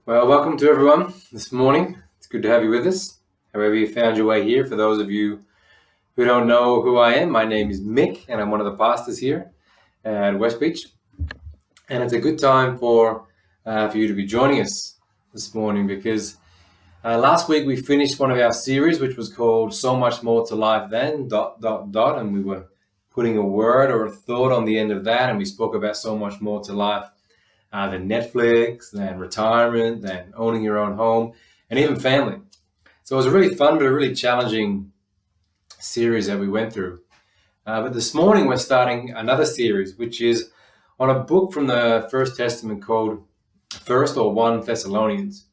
Well, welcome to everyone this morning. It's good to have you with us. However you found your way here. For those of you who don't know who I am, my name is Mick, and I'm one of the pastors here at West Beach. And it's a good time for you to be joining us this morning because last week we finished one of our series, which was called So Much More to Life Than ... and we were putting a word or a thought on the end of that, and we spoke about so much more to life than Netflix, than retirement, than owning your own home, and even family. So it was a really fun but a really challenging series that we went through. But this morning we're starting another series, which is on a book from the First Testament called 1 Thessalonians.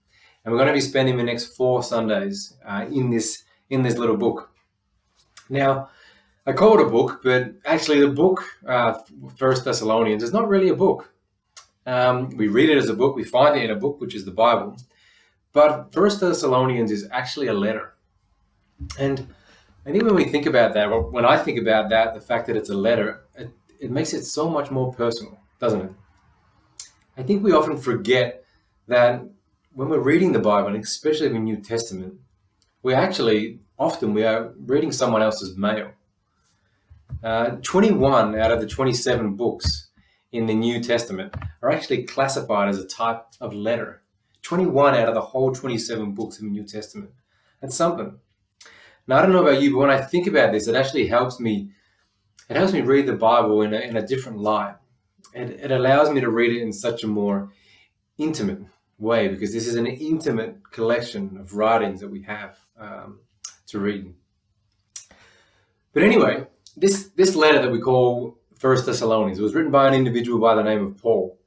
And we're going to be spending the next 4 Sundays in this little book. Now, I call it a book, but actually the book, 1 Thessalonians, is not really a book. We read it as a book, we find it in a book, which is the Bible. But 1 Thessalonians is actually a letter. And I think when we think about that, or when I think about that, the fact that it's a letter, it makes it so much more personal, doesn't it? I think we often forget that when we're reading the Bible, and especially the New Testament, we are reading someone else's mail. 21 out of the 27 books in the New Testament are actually classified as a type of letter. 21 out of the whole 27 books in the New Testament. That's something. Now, I don't know about you, but when I think about this, it actually helps me read the Bible in a different light. It allows me to read it in such a more intimate way, because this is an intimate collection of writings that we have to read. But anyway, this letter that we call 1 Thessalonians, it was written by an individual by the name of Paul.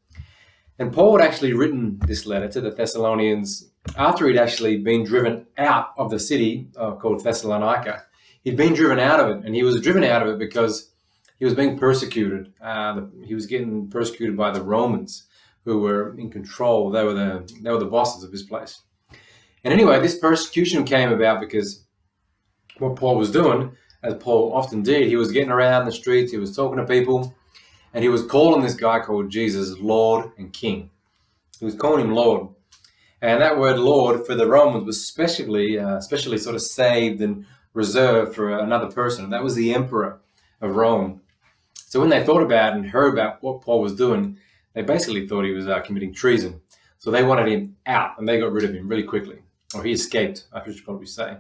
And Paul had actually written this letter to the Thessalonians after he'd actually been driven out of the city called Thessalonica. He'd been driven out of it, and he was driven out of it because he was being persecuted. He was getting persecuted by the Romans, who were in control. They were the bosses of his place. And anyway, this persecution came about because what Paul was doing, as Paul often did, he was getting around the streets, he was talking to people, and he was calling this guy called Jesus Lord and King. He was calling him Lord. And that word Lord for the Romans was specially sort of saved and reserved for another person. And that was the emperor of Rome. So when they thought about and heard about what Paul was doing, they basically thought he was committing treason. So they wanted him out, and they got rid of him really quickly. Or he escaped, I should probably say.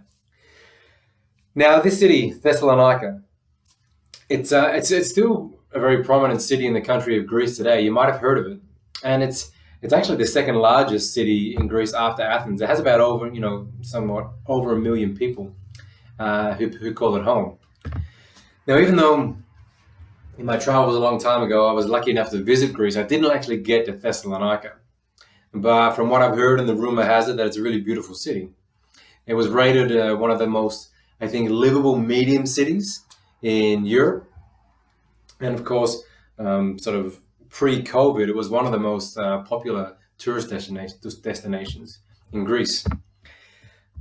Now, this city, Thessalonica, it's still a very prominent city in the country of Greece today. You might have heard of it. And it's actually the second largest city in Greece after Athens. It has about somewhat over 1 million people who call it home. Now, even though in my travels a long time ago, I was lucky enough to visit Greece, I didn't actually get to Thessalonica. But from what I've heard, and the rumor has it, that it's a really beautiful city. It was rated one of the most, I think, livable medium cities in Europe. And of course, sort of pre-COVID, it was one of the most popular tourist destinations in Greece.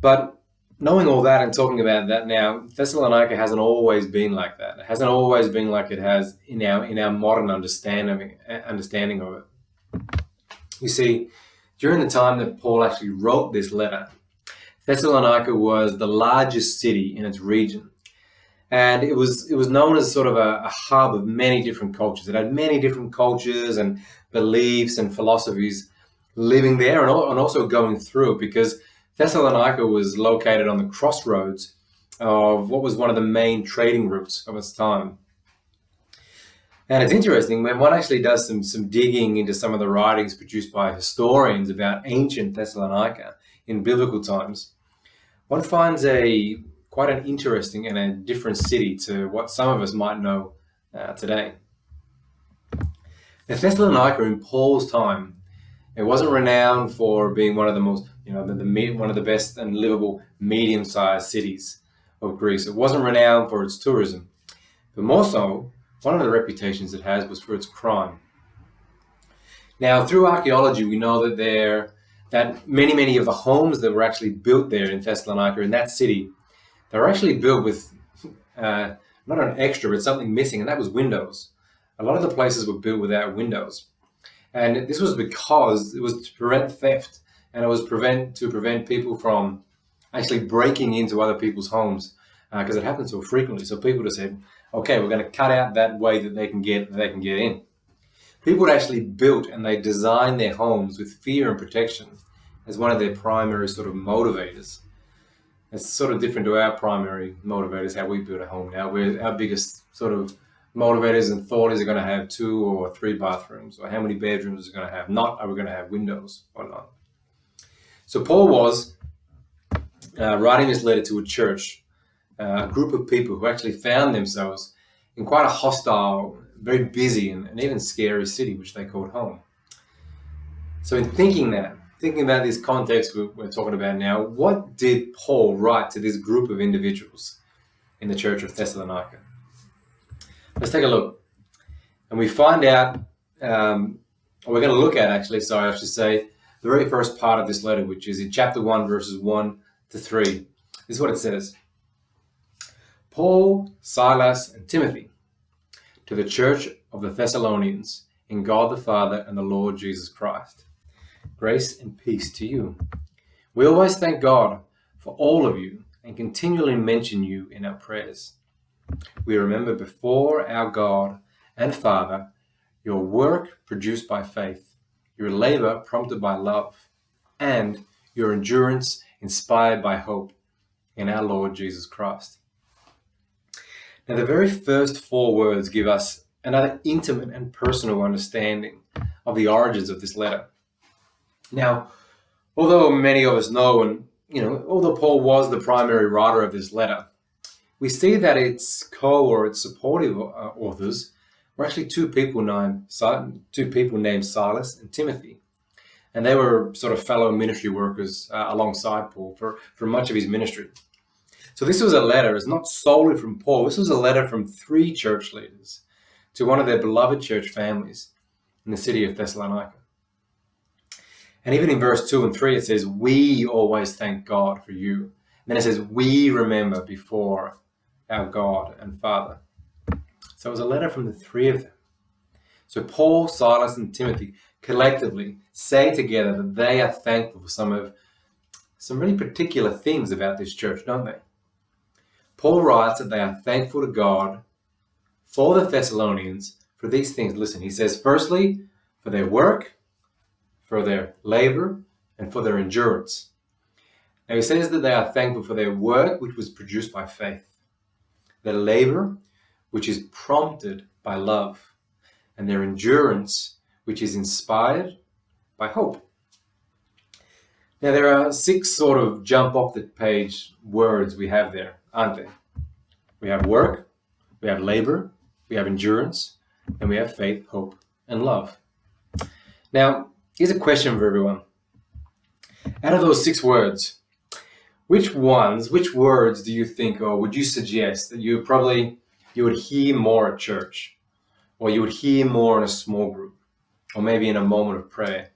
But knowing all that and talking about that now, Thessalonica hasn't always been like that. It hasn't always been like it has in our modern understanding of it. You see, during the time that Paul actually wrote this letter, Thessalonica was the largest city in its region. And it was known as sort of a hub of many different cultures. It had many different cultures and beliefs and philosophies living there and also going through it, because Thessalonica was located on the crossroads of what was one of the main trading routes of its time. And it's interesting, when one actually does some digging into some of the writings produced by historians about ancient Thessalonica in biblical times, one finds quite an interesting and a different city to what some of us might know today. Now, Thessalonica in Paul's time, it wasn't renowned for being one of the most, one of the best and livable medium-sized cities of Greece. It wasn't renowned for its tourism, but more so, one of the reputations it has was for its crime. Now, through archaeology, we know that many of the homes that were actually built there in Thessalonica, in that city, they were actually built with not an extra, but something missing, and that was windows. A lot of the places were built without windows. And this was because it was to prevent theft and it was to prevent people from actually breaking into other people's homes, because it happens so frequently. So people just said, okay, we're going to cut out that way that they can get in. People had actually built and they designed their homes with fear and protection as one of their primary sort of motivators. It's sort of different to our primary motivators, how we build a home now, where our biggest sort of motivators and thought is, are going to have 2 or 3 bathrooms, or how many bedrooms is it going to have, not are we going to have windows or not. So Paul was writing this letter to a church, a group of people who actually found themselves in quite a hostile, very busy and even scary city, which they called home. So in thinking about this context we're talking about now, what did Paul write to this group of individuals in the church of Thessalonica? Let's take a look. And we find out, we're going to look at actually, I should say, the very first part of this letter, which is in chapter 1, verses 1 to 3. This is what it says. Paul, Silas, and Timothy, to the church of the Thessalonians, in God the Father and the Lord Jesus Christ. Grace and peace to you. We always thank God for all of you and continually mention you in our prayers. We remember before our God and Father your work produced by faith, your labor prompted by love, and your endurance inspired by hope in our Lord Jesus Christ. Now, the very first 4 words give us another intimate and personal understanding of the origins of this letter. Now, although many of us know, and although Paul was the primary writer of this letter, we see that its its supportive authors were actually two people named Silas and Timothy. And they were sort of fellow ministry workers alongside Paul for much of his ministry. So this was a letter, it's not solely from Paul, this was a letter from 3 church leaders to one of their beloved church families in the city of Thessalonica. And even in verse 2 and 3, it says, we always thank God for you. And then it says, we remember before our God and Father. So it was a letter from the 3 of them. So Paul, Silas, and Timothy collectively say together that they are thankful for some really particular things about this church, don't they? Paul writes that they are thankful to God for the Thessalonians for these things. Listen, he says, firstly, for their work, for their labor, and for their endurance. Now he says that they are thankful for their work, which was produced by faith, their labor, which is prompted by love, and their endurance, which is inspired by hope. Now there are 6 sort of jump off the page words we have there, aren't there? We have work, we have labor, we have endurance, and we have faith, hope, and love. Now, here's a question for everyone. Out of those 6 words, which words do you think, or would you suggest that you would hear more at church, or you would hear more in a small group, or maybe in a moment of prayer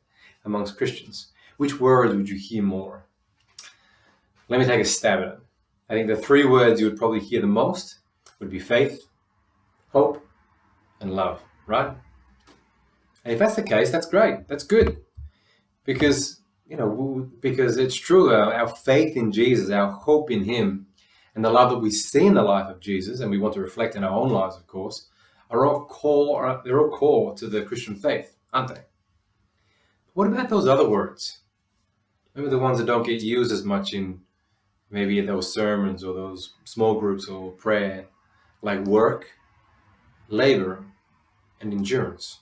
amongst Christians? Which words would you hear more? Let me take a stab at it. I think the 3 words you would probably hear the most would be faith, hope, and love, right? And if that's the case, that's great. That's good. Because it's true, our faith in Jesus, our hope in him, and the love that we see in the life of Jesus, and we want to reflect in our own lives, of course, they're all core to the Christian faith, aren't they? What about those other words? Maybe the ones that don't get used as much in maybe those sermons or those small groups or prayer, like work, labor, and endurance.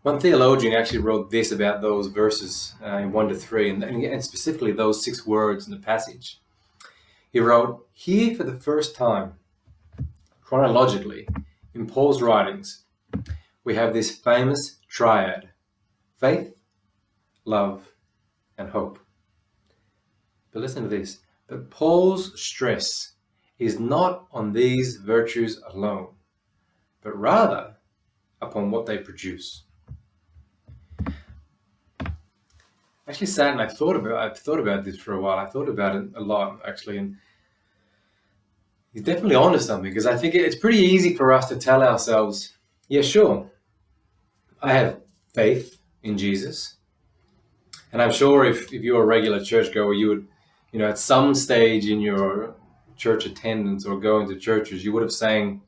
One theologian actually wrote this about those verses in 1 to 3, and specifically those 6 words in the passage. He wrote, here for the first time, chronologically, in Paul's writings, we have this famous triad: faith, love, and hope. But listen to this. But Paul's stress is not on these virtues alone, but rather upon what they produce. I actually sat and I've thought about this for a while. I thought about it a lot, actually, and he's definitely onto something, because I think it's pretty easy for us to tell ourselves, yeah, sure, I have faith in Jesus. And I'm sure if you're a regular churchgoer, you would, at some stage in your church attendance or going to churches, you would have sang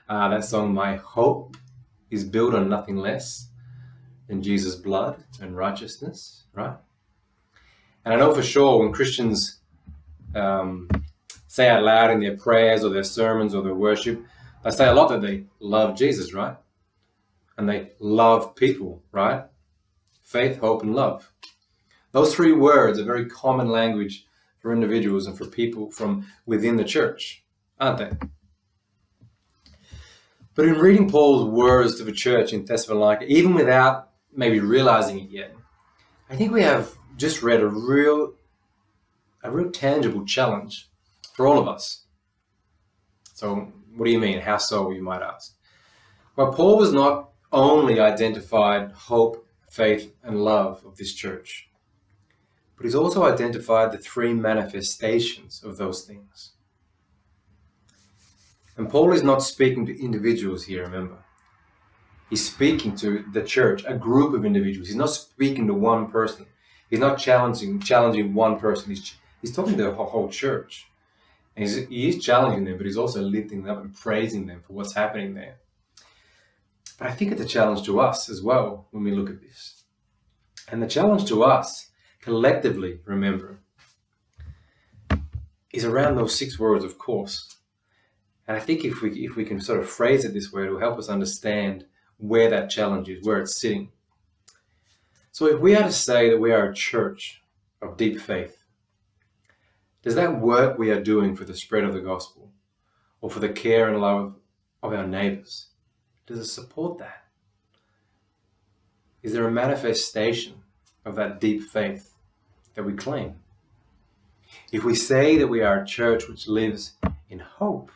that song, "My hope is built on nothing less than Jesus' blood and righteousness," right? And I know for sure when Christians say out loud in their prayers or their sermons or their worship, they say a lot that they love Jesus, right? And they love people, right? Faith, hope, and love. Those three words are very common language for individuals and for people from within the church, aren't they? But in reading Paul's words to the church in Thessalonica, even without maybe realizing it yet, I think we have just read a real tangible challenge for all of us. So what do you mean? How so, you might ask? Well, Paul was not only identified hope, faith, and love of this church, but he's also identified the three manifestations of those things. And Paul is not speaking to individuals here, remember. He's speaking to the church, a group of individuals. He's not speaking to one person. He's not challenging one person. He's talking to the whole church. And he is challenging them, but he's also lifting them up and praising them for what's happening there. But I think it's a challenge to us as well when we look at this. And the challenge to us, collectively, remember, is around those 6 words, of course. And I think if we can sort of phrase it this way, it will help us understand where that challenge is, where it's sitting. So if we are to say that we are a church of deep faith, does that work we are doing for the spread of the gospel or for the care and love of our neighbors, does it support that? Is there a manifestation of that deep faith that we claim? If we say that we are a church which lives in hope,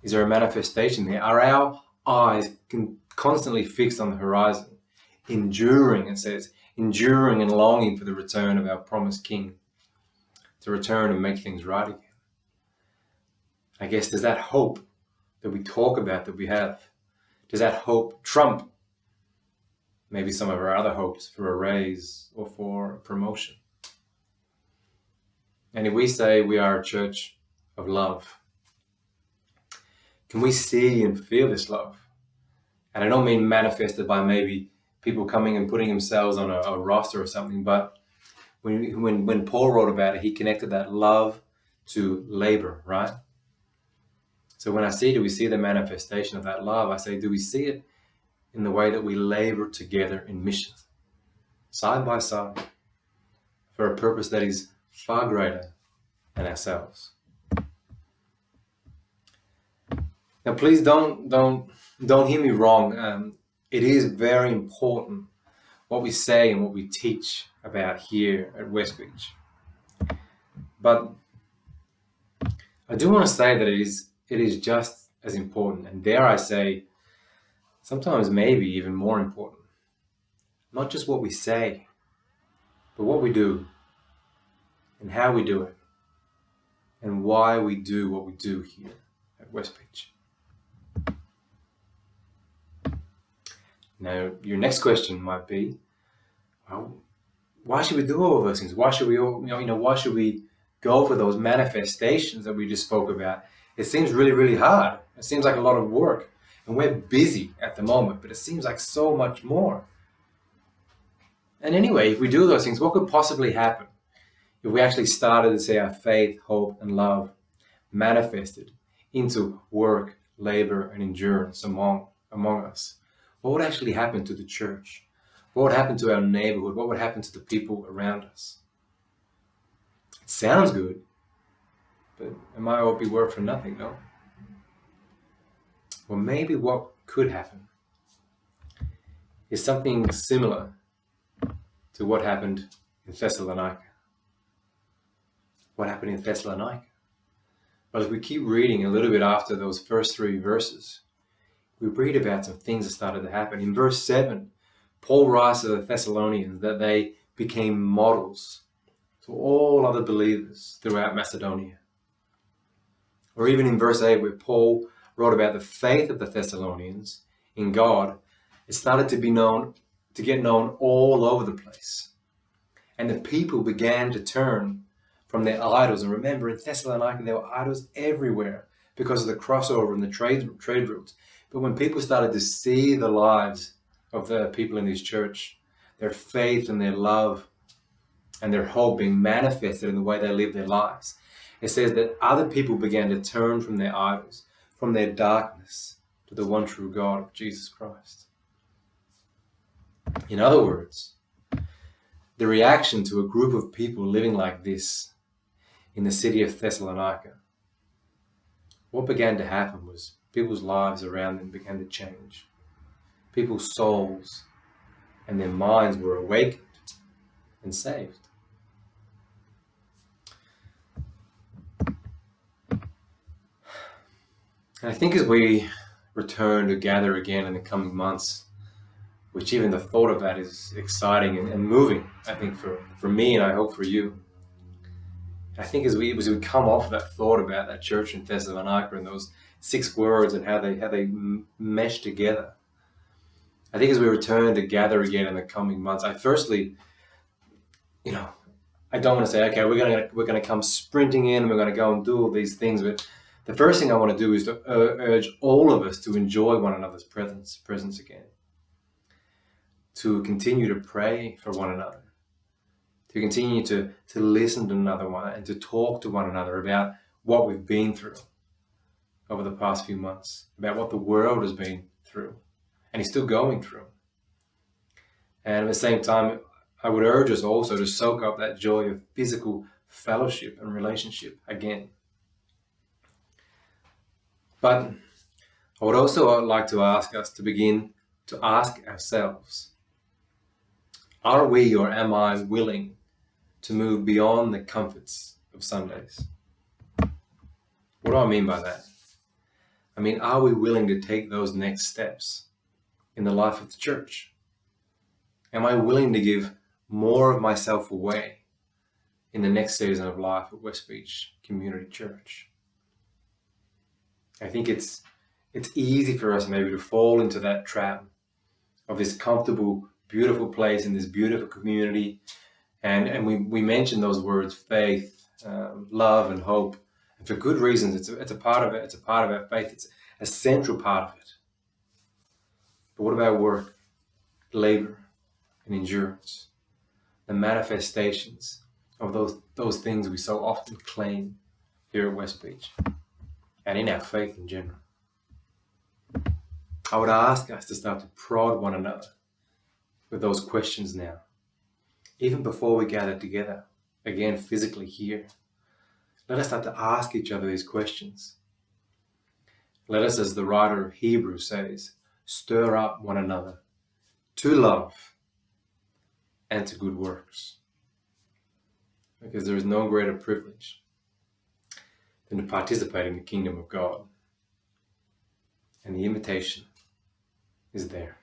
is there a manifestation there? Are our eyes constantly fixed on the horizon, enduring, it says, enduring and longing for the return of our promised King to return and make things right again? I guess, does that hope that we talk about, that we have, does that hope trump maybe some of our other hopes for a raise or for a promotion? And if we say we are a church of love, can we see and feel this love? And I don't mean manifested by maybe people coming and putting themselves on a roster or something, but when Paul wrote about it, he connected that love to labor, right? So when I say, do we see the manifestation of that love? I say, do we see it in the way that we labor together in mission, side by side, for a purpose that is far greater than ourselves? Now, please don't hear me wrong. It is very important what we say and what we teach about here at West Beach. But I do want to say that it is just as important, and dare I say, sometimes maybe even more important. Not just what we say, but what we do, and how we do it, and why we do what we do here at West Beach. Now, your next question might be, well, why should we do all of those things? Why should we why should we go for those manifestations that we just spoke about? It seems really, really hard. It seems like a lot of work. And we're busy at the moment, but it seems like so much more. And anyway, if we do those things, what could possibly happen if we actually started to see our faith, hope, and love manifested into work, labor, and endurance among us? What would actually happen to the church? What would happen to our neighborhood? What would happen to the people around us? It sounds good, but it might all be work for nothing, no? Well, maybe what could happen is something similar to what happened in Thessalonica. What happened in Thessalonica? Well, if we keep reading a little bit after those first 3 verses, we read about some things that started to happen. In verse 7, Paul writes to the Thessalonians that they became models to all other believers throughout Macedonia. Or even in verse 8, where Paul wrote about the faith of the Thessalonians in God, it started to be known to get known all over the place. And the people began to turn from their idols. And remember, in Thessalonica, there were idols everywhere because of the crossover and the trade routes. But when people started to see the lives of the people in this church, their faith and their love and their hope being manifested in the way they live their lives, it says that other people began to turn from their idols, from their darkness, to the one true God of Jesus Christ. In other words, the reaction to a group of people living like this in the city of Thessalonica, what began to happen was people's lives around them began to change. People's souls and their minds were awakened and saved. And I think as we return to gather again in the coming months, which even the thought of that is exciting and moving, I think for me and I hope for you. I think as we come off that thought about that church in Thessalonica and those 6 words and how they mesh together, I think as we return to gather again in the coming months, I firstly, I don't want to say, okay, we're gonna come sprinting in and we're gonna go and do all these things, but the first thing I want to do is to urge all of us to enjoy one another's presence again, to continue to pray for one another, to continue to listen to another one and to talk to one another about what we've been through over the past few months, about what the world has been through and is still going through. And at the same time, I would urge us also to soak up that joy of physical fellowship and relationship again. But I would also like to ask us to begin to ask ourselves, are we or am I willing to move beyond the comforts of Sundays? What do I mean by that? I mean, are we willing to take those next steps in the life of the church? Am I willing to give more of myself away in the next season of life at West Beach Community Church? I think it's easy for us maybe to fall into that trap of this comfortable, beautiful place in this beautiful community. And we mentioned those words, faith, love, and hope. And for good reasons. It's a part of it. It's a part of our faith. It's a central part of it. But what about work, labor, and endurance? The manifestations of those things we so often claim here at West Beach and in our faith in general. I would ask us to start to prod one another with those questions now, even before we gather together again physically here. Let us start to ask each other these questions. Let us, as the writer of Hebrews says, stir up one another to love and to good works. Because there is no greater privilege than to participate in the kingdom of God. And the invitation is there.